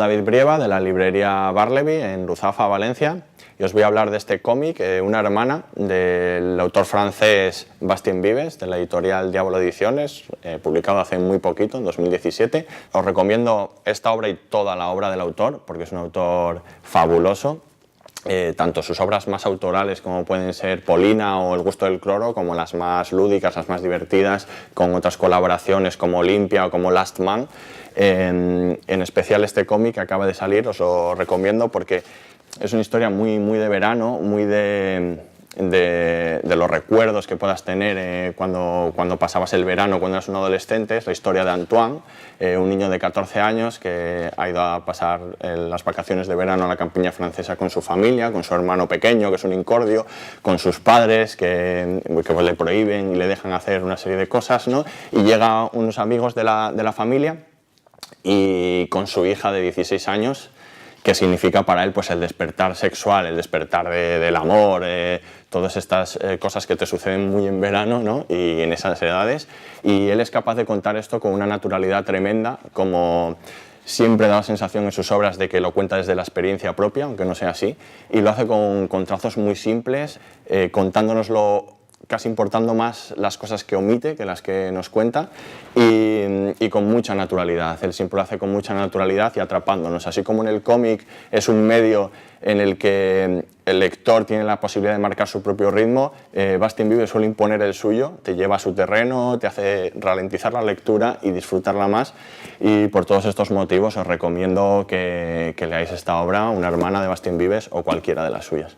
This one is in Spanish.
David Brieva, de la librería Barleby, en Ruzafa, Valencia, y os voy a hablar de este cómic, Una hermana, del autor francés Bastien Vives, de la editorial Diablo Ediciones, publicado hace muy poquito, en 2017. Os recomiendo esta obra y toda la obra del autor, porque es un autor fabuloso. Tanto sus obras más autorales, como pueden ser Polina o El gusto del cloro, como las más lúdicas, las más divertidas, con otras colaboraciones como Olimpia o como Last Man. En especial este cómic que acaba de salir os lo recomiendo porque es una historia muy de verano, muy de los recuerdos que puedas tener cuando pasabas el verano, cuando eras un adolescente. Es la historia de Antoine, un niño de 14 años que ha ido a pasar las vacaciones de verano a la campiña francesa con su familia, con su hermano pequeño, que es un incordio, con sus padres que pues le prohíben y le dejan hacer una serie de cosas, ¿no? Y llega unos amigos de la familia y con su hija de 16 años, que significa para él pues el despertar sexual, el despertar del amor, todas estas cosas que te suceden muy en verano, ¿no? Y en esas edades, y él es capaz de contar esto con una naturalidad tremenda, como siempre da la sensación en sus obras de que lo cuenta desde la experiencia propia, aunque no sea así, y lo hace con trazos muy simples, contándonoslo, casi importando más las cosas que omite que las que nos cuenta, y con mucha naturalidad. Él siempre lo hace con mucha naturalidad y atrapándonos. Así como en el cómic es un medio en el que el lector tiene la posibilidad de marcar su propio ritmo, Bastien Vives suele imponer el suyo, te lleva a su terreno, te hace ralentizar la lectura y disfrutarla más, y por todos estos motivos os recomiendo que leáis esta obra, Una hermana, de Bastien Vives, o cualquiera de las suyas.